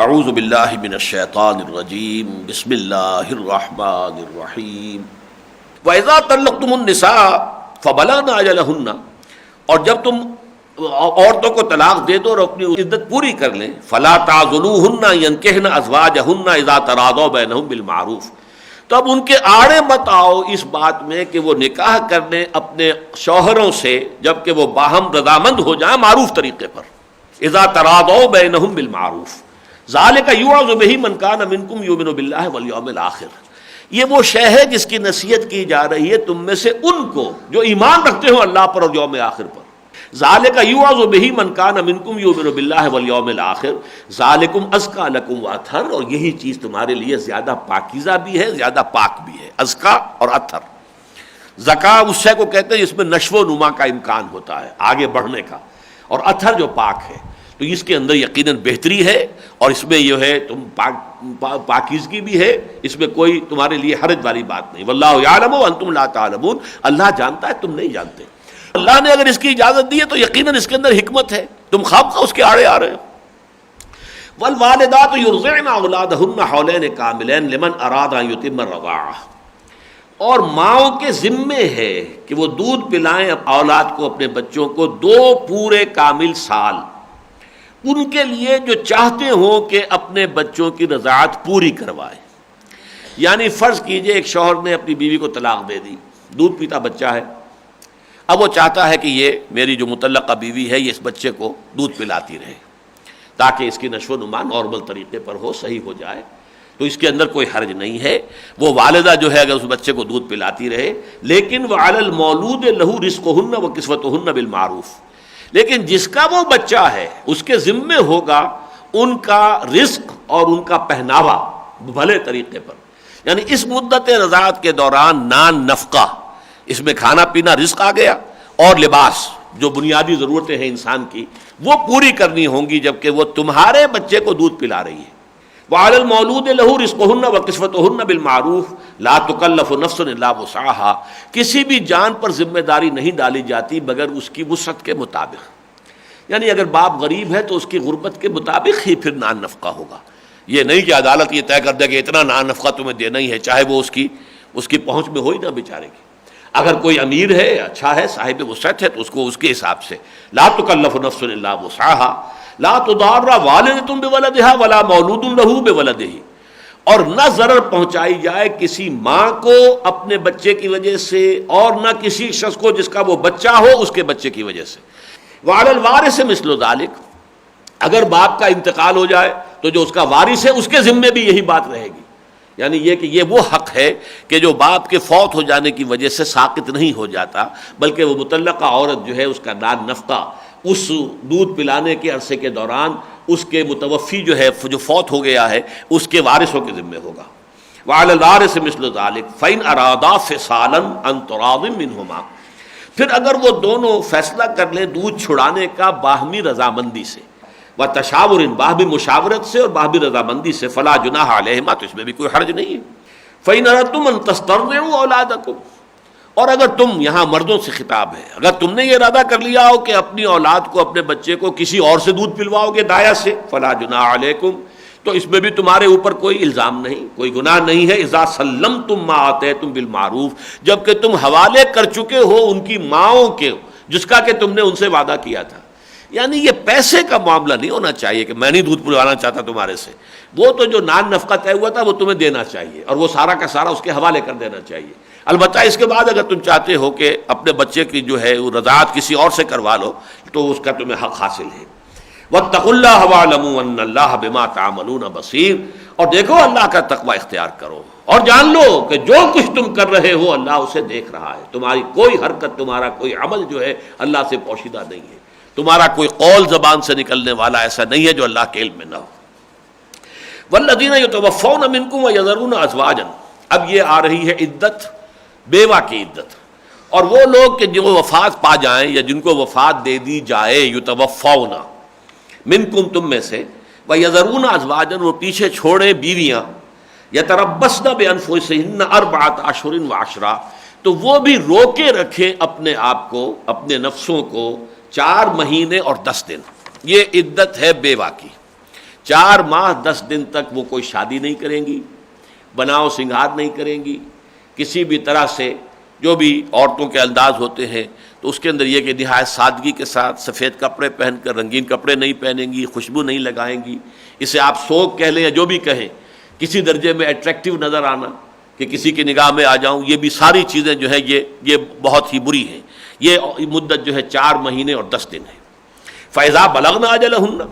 اعوذ باللہ من الشیطان الرجیم بسم اللہ الرحمن الرحیم وَإِذَا طَلَّقْتُمُ النِّسَاءَ فَبَلَغْنَ أَجَلَهُنَّ، اور جب تم عورتوں کو طلاق دے دو اور اپنی عدت پوری کر لیں، فَلَا تَعْضُلُوهُنَّ يَنكِحْنَ أَزْوَاجَهُنَّ إِذَا تَرَاضَوْا بَيْنَهُم بِالْمَعْرُوفِ، تو اب ان کے آڑے مت آؤ اس بات میں کہ وہ نکاح کر لیں اپنے شوہروں سے جبکہ وہ باہم رضامند ہو جائیں معروف طریقے پر. اذا تراضوا بینہم بالمعروف ذالک یوعظ بہ من کان منکم یؤمن باللہ والیوم الآخر، یہ وہ شے ہے جس کی نصیحت کی جا رہی ہے تم میں سے ان کو جو ایمان رکھتے ہو اللہ پر اور یوم آخر پر. ذالک یوعظ بہ من کان منکم یؤمن باللہ والیوم الآخر ذالکم ازکی لکم واطہر، اور یہی چیز تمہارے لیے زیادہ پاکیزہ بھی ہے، زیادہ پاک بھی ہے. ازکا اور اطہر، زکا اس شے کو کہتے ہیں جس میں نشو و نما کا امکان ہوتا ہے، آگے بڑھنے کا، اور اطہر جو پاک ہے، تو اس کے اندر یقیناً بہتری ہے اور اس میں یہ ہے تم پاکیزگی بھی ہے، اس میں کوئی تمہارے لیے حرج والی بات نہیں. واللہ یعلم وانتم لا تعلمون، اللہ جانتا ہے تم نہیں جانتے. اللہ نے اگر اس کی اجازت دی ہے تو یقیناً اس کے اندر حکمت ہے، تم خواہ اس کے آڑے آ رہے ہو. والوالدات یرضعن اولادہن حولین کاملین لمن اراد ان یتم الرضاعہ، اور ماؤں کے ذمے ہے کہ وہ دودھ پلائیں اولاد کو، اپنے بچوں کو 2 پورے کامل سال، ان کے لیے جو چاہتے ہوں کہ اپنے بچوں کی رضاعت پوری کروائے. یعنی فرض کیجئے ایک شوہر نے اپنی بیوی کو طلاق دے دی، دودھ پیتا بچہ ہے، اب وہ چاہتا ہے کہ یہ میری جو مطلقہ بیوی ہے یہ اس بچے کو دودھ پلاتی رہے تاکہ اس کی نشو و نما نارمل طریقے پر ہو، صحیح ہو جائے، تو اس کے اندر کوئی حرج نہیں ہے. وہ والدہ جو ہے اگر اس بچے کو دودھ پلاتی رہے، لیکن وَعَلَى الْمَوْلُودِ لَهُ رِزْقُهُنَّ وَكِسْوَتُهُنَّ بِالْمَعْرُوفِ، لیکن جس کا وہ بچہ ہے اس کے ذمے ہوگا ان کا رزق اور ان کا پہناوا بھلے طریقے پر. یعنی اس مدت رضاعت کے دوران نان نفقہ، اس میں کھانا پینا رزق آ گیا، اور لباس جو بنیادی ضرورتیں ہیں انسان کی وہ پوری کرنی ہوں گی جبکہ وہ تمہارے بچے کو دودھ پلا رہی ہے. وَعَلَى الْمَوْلُودِ لَهُ رِزْقُهُنَّ وَكِسْوَتُهُنَّ بِالْمَعْرُوفِ لَا تُكَلَّفُ نَفْسٌ إِلَّا وُسْعَهَا، کسی بھی جان پر ذمہ داری نہیں ڈالی جاتی مگر اس کی وسعت کے مطابق. یعنی اگر باپ غریب ہے تو اس کی غربت کے مطابق ہی پھر نان نفقہ ہوگا. یہ نہیں کہ عدالت یہ طے کر دے کہ اتنا نان نفقہ تمہیں دینا ہی ہے، چاہے وہ اس کی پہنچ میں ہو ہی نہ بیچارے کی. اگر کوئی امیر ہے، اچھا ہے، صاحب وسعت ہے، تو اس کو اس کے حساب سے لا تکلف نفس الا وسعها لا تضار والدۃ بولدها ولا مولود له بولدہ، اور نہ ضرر پہنچائی جائے کسی ماں کو اپنے بچے کی وجہ سے اور نہ کسی شخص کو جس کا وہ بچہ ہو اس کے بچے کی وجہ سے. وعلی الوارث مثل ذلک، اگر باپ کا انتقال ہو جائے تو جو اس کا وارث ہے اس کے ذمے بھی یہی بات رہے گی. یعنی یہ کہ یہ وہ حق ہے کہ جو باپ کے فوت ہو جانے کی وجہ سے ساقط نہیں ہو جاتا، بلکہ وہ مطلقہ عورت جو ہے اس کا نان نفقہ اس دودھ پلانے کے عرصے کے دوران اس کے متوفی جو ہے جو فوت ہو گیا ہے اس کے وارثوں کے ذمہ ہوگا. وعلی الوارث مثل ذلک فإن أرادا فصالا عن تراض منهما، پھر اگر وہ دونوں فیصلہ کر لیں دودھ چھڑانے کا باہمی رضامندی سے، وتشاور، باہمی مشاورت سے اور باہمی رضامندی سے، فلا جناح علیہما، تو اس میں بھی کوئی حرج نہیں ہے. فإن أردتم أن تسترضعوا أولادكم، اور اگر تم، یہاں مردوں سے خطاب ہے، اگر تم نے یہ ارادہ کر لیا ہو کہ اپنی اولاد کو، اپنے بچے کو کسی اور سے دودھ پلواؤ گے دایا سے، فلا جناح علیکم، تو اس میں بھی تمہارے اوپر کوئی الزام نہیں، کوئی گناہ نہیں ہے. اذا سلمتم ما آتیتم بالمعروف، جبکہ تم حوالے کر چکے ہو ان کی ماؤں کے جس کا کہ تم نے ان سے وعدہ کیا تھا. یعنی یہ پیسے کا معاملہ نہیں ہونا چاہیے کہ میں نہیں دودھ پلوانا چاہتا تمہارے سے، وہ تو جو نان نفقہ طے ہوا تھا وہ تمہیں دینا چاہیے اور وہ سارا کا سارا اس کے حوالے کر دینا چاہیے. البتہ اس کے بعد اگر تم چاہتے ہو کہ اپنے بچے کی جو ہے وہ رضاعت کسی اور سے کروا لو تو اس کا تمہیں حق حاصل ہے. واتقوا اللہ واعلموا ان اللہ بما تعملون بصیر، اور دیکھو اللہ کا تقوی اختیار کرو اور جان لو کہ جو کچھ تم کر رہے ہو اللہ اسے دیکھ رہا ہے. تمہاری کوئی حرکت، تمہارا کوئی عمل جو ہے اللہ سے پوشیدہ نہیں ہے، تمہارا کوئی قول زبان سے نکلنے والا ایسا نہیں ہے جو اللہ کے علم میں نہ ہو. والذین یتوفون منکم ویذرون ازواجا، اب یہ آ رہی ہے عدت، بیوہ کی عدت، اور وہ لوگ کہ جو وفات پا جائیں یا جن کو وفات دے دی جائے، یتوفون منکم، تم میں سے، ویذرون ازواجا، وہ پیچھے چھوڑے بیویاں، یتربصن بانفسہن 4 اشہر وعشرہ، تو وہ بھی روکے رکھیں اپنے آپ کو، اپنے نفسوں کو 4 مہینے اور 10 دن. یہ عدت ہے بیوہ کی. 4 ماہ 10 دن تک وہ کوئی شادی نہیں کریں گی، بناؤ سنگھار نہیں کریں گی، کسی بھی طرح سے جو بھی عورتوں کے انداز ہوتے ہیں تو اس کے اندر یہ کہ نہایت سادگی کے ساتھ سفید کپڑے پہن کر، رنگین کپڑے نہیں پہنیں گی، خوشبو نہیں لگائیں گی، اسے آپ سوگ کہہ لیں یا جو بھی کہیں، کسی درجے میں اٹریکٹیو نظر آنا کہ کسی کی نگاہ میں آ جاؤں، یہ بھی ساری چیزیں جو ہے یہ بہت ہی بری ہیں۔ یہ مدت جو ہے 4 مہینے اور 10 دن ہے۔ فَإِذَا بَلَغْنَ أَجَلَهُنَّ،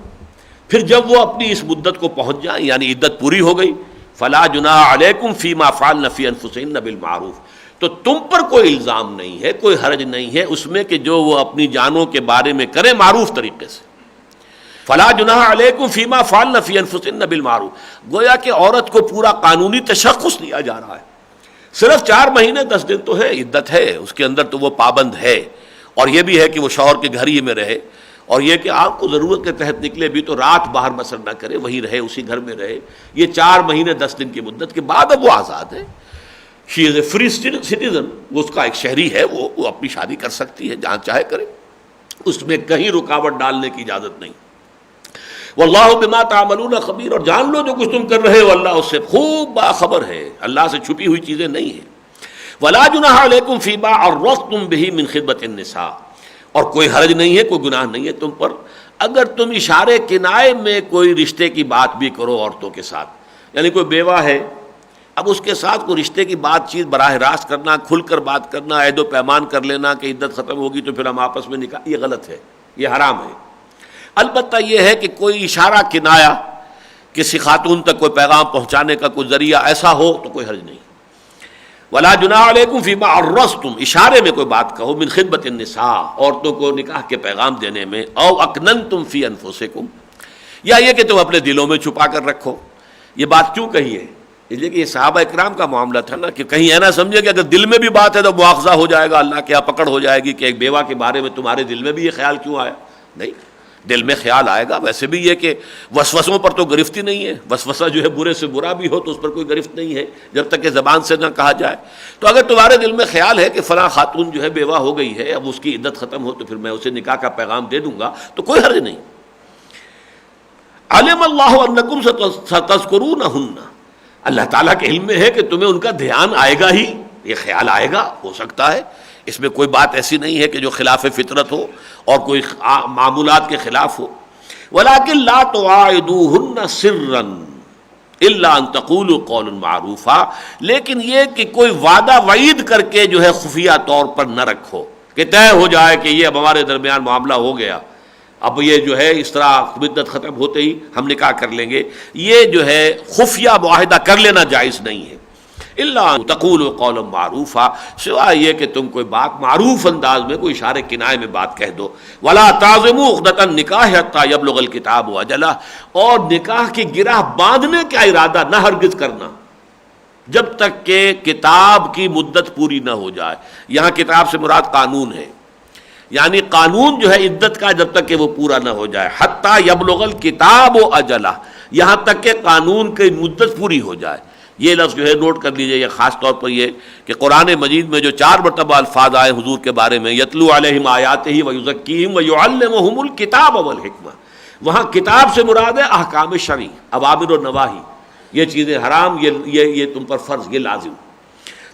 پھر جب وہ اپنی اس مدت کو پہنچ جائیں یعنی عدت پوری ہو گئی، فَلَا جُنَاحَ عَلَيْكُمْ فِي مَا فَعَلْنَ فِي أَنفُسِهِنَّ بِالْمَعْرُوفِ، تو تم پر کوئی الزام نہیں ہے، کوئی حرج نہیں ہے اس میں کہ جو وہ اپنی جانوں کے بارے میں کریں معروف طریقے سے۔ فلا جناح علیکم فیما فعلن فی انفسہن بالمعروف، گویا کہ عورت کو پورا قانونی تشخص دیا جا رہا ہے۔ صرف 4 مہینے 10 دن تو ہے، عدت ہے، اس کے اندر تو وہ پابند ہے، اور یہ بھی ہے کہ وہ شوہر کے گھر ہی میں رہے، اور یہ کہ آپ کو ضرورت کے تحت نکلے بھی تو رات باہر بسر نہ کرے، وہیں رہے، اسی گھر میں رہے۔ یہ 4 مہینے 10 دن کی مدت کے بعد اب وہ آزاد ہے، شی از اے فری سٹیزن، وہ اس کا ایک شہری ہے، وہ اپنی شادی کر سکتی ہے جہاں چاہے کرے، اس میں کہیں رکاوٹ ڈالنے کی اجازت نہیں۔ واللہ بما تعملون خبیر، اور جان لو جو کچھ تم کر رہے ہو اللہ اس سے خوب باخبر ہے، اللہ سے چھپی ہوئی چیزیں نہیں ہیں۔ ولا جناح علیکم فیما عرضتم به من خطبۃ النساء، اور کوئی حرج نہیں ہے، کوئی گناہ نہیں ہے تم پر اگر تم اشارے کنائے میں کوئی رشتے کی بات بھی کرو عورتوں کے ساتھ، یعنی کوئی بیوہ ہے، اب اس کے ساتھ کوئی رشتے کی بات چیت براہ راست کرنا، کھل کر بات کرنا، عہد و پیمان کر لینا کہ عدت ختم ہوگی تو پھر ہم آپس میں نکاح، یہ غلط ہے، یہ حرام ہے۔ البتہ یہ ہے کہ کوئی اشارہ کنایا کسی خاتون تک کوئی پیغام پہنچانے کا کوئی ذریعہ ایسا ہو تو کوئی حرج نہیں۔ ولا جناح علیکم فیما عرضتم، اشارے میں کوئی بات کہو، من خطبۃ النساء، عورتوں کو نکاح کے پیغام دینے میں، او اکننتم فی انفسکم، یا یہ کہ تم اپنے دلوں میں چھپا کر رکھو۔ یہ بات کیوں کہی ہے؟ اس لیے کہ یہ صحابہ اکرام کا معاملہ تھا نا، کہ کہیں ایسا سمجھے کہ اگر دل میں بھی بات ہے تو مواخذہ ہو جائے گا، اللہ کے یہاں پکڑ ہو جائے گی کہ ایک بیوہ کے بارے میں تمہارے دل میں بھی یہ خیال کیوں آیا؟ نہیں، دل میں خیال آئے گا۔ ویسے بھی یہ کہ وسوسوں پر تو گرفت ہی نہیں ہے، وسوسہ جو ہے برے سے برا بھی ہو تو اس پر کوئی گرفت نہیں ہے جب تک کہ زبان سے نہ کہا جائے۔ تو اگر تمہارے دل میں خیال ہے کہ فلاں خاتون جو ہے بیوہ ہو گئی ہے، اب اس کی عدت ختم ہو تو پھر میں اسے نکاح کا پیغام دے دوں گا تو کوئی حرج نہیں۔ علم اللہ انکم ستذکرونہن، اللہ تعالیٰ کے علم میں ہے کہ تمہیں ان کا دھیان آئے گا ہی، یہ خیال آئے گا، ہو سکتا ہے، اس میں کوئی بات ایسی نہیں ہے کہ جو خلاف فطرت ہو اور کوئی معمولات کے خلاف ہو۔ ولیکن لا تواعدوہن سرا الا ان تقولوا قولا معروفا، لیکن یہ کہ کوئی وعدہ وعید کر کے جو ہے خفیہ طور پر نہ رکھو کہ طے ہو جائے کہ یہ اب ہمارے درمیان معاملہ ہو گیا، اب یہ جو ہے اس طرح مدت ختم ہوتے ہی ہم نکاح کر لیں گے، یہ جو ہے خفیہ معاہدہ کر لینا جائز نہیں ہے۔ الا ان تقولوا قولا معروفا، سوائے یہ کہ تم کوئی بات معروف انداز میں، کوئی اشارے کنائے میں بات کہہ دو۔ ولا تعزموا عقدۃ النکاح حتى یبلغ الکتاب اجلہ، اور نکاح کی گرہ باندھنے کا ارادہ نہ ہرگز کرنا جب تک کہ کتاب کی مدت پوری نہ ہو جائے۔ یہاں کتاب سے مراد قانون ہے، یعنی قانون جو ہے عدت کا جب تک کہ وہ پورا نہ ہو جائے، حتیٰ یبلغ الکتاب اجلہ، یہاں تک کہ قانون کی مدت پوری ہو جائے۔ یہ لفظ جو ہے نوٹ کر لیجئے، یہ خاص طور پر یہ کہ قرآن مجید میں جو 4 مرتبہ الفاظ آئے حضور کے بارے میں، یتلو علیہم آیاتہ ویزکیہم ویعلمہم الکتاب والحکمہ، وہاں کتاب سے مراد ہے احکام شرعی، اوامر و نواہی، یہ چیزیں حرام، یہ تم پر فرض، یہ لازم۔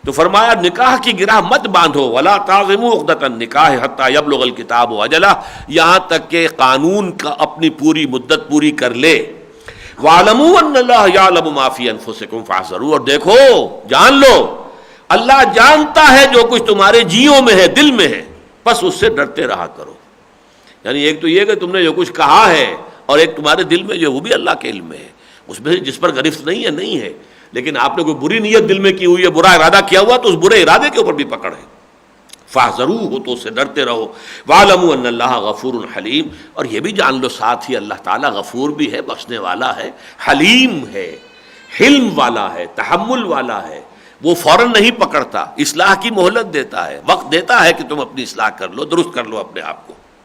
تو فرمایا نکاح کی گرہ مت باندھو، ولا تعزموا عقدۃ النکاح حتى یبلغ الکتاب اجلہ، یہاں تک کہ قانون کا اپنی پوری مدت پوری کر لے۔ وَاعْلَمُوا أَنَّ اللَّهَ يَعْلَمُ مَا فِي أَنفُسِكُمْ فَاحْذَرُوا، اور دیکھو، جان لو، اللہ جانتا ہے جو کچھ تمہارے جیوں میں ہے، دل میں ہے، بس اس سے ڈرتے رہا کرو۔ یعنی ایک تو یہ کہ تم نے جو کچھ کہا ہے، اور ایک تمہارے دل میں جو وہ بھی اللہ کے علم میں ہے، اس میں جس پر گرفت نہیں ہے، لیکن آپ نے کوئی بری نیت دل میں کی ہوئی ہے، برا ارادہ کیا ہوا تو اس برے ارادے کے اوپر بھی پکڑ ہے۔ فاحذروہ، تو اس سے ڈرتے رہو۔ وَاعْلَمُوا أَنَّ اللَّهَ غَفُورٌ حَلِيمٌ، اور یہ بھی جان لو ساتھ ہی اللہ تعالیٰ غفور بھی ہے، بخشنے والا ہے، حلیم ہے، حلم والا ہے، تحمل والا ہے، وہ فوراً نہیں پکڑتا، اصلاح کی مہلت دیتا ہے، وقت دیتا ہے کہ تم اپنی اصلاح کر لو، درست کر لو اپنے آپ کو۔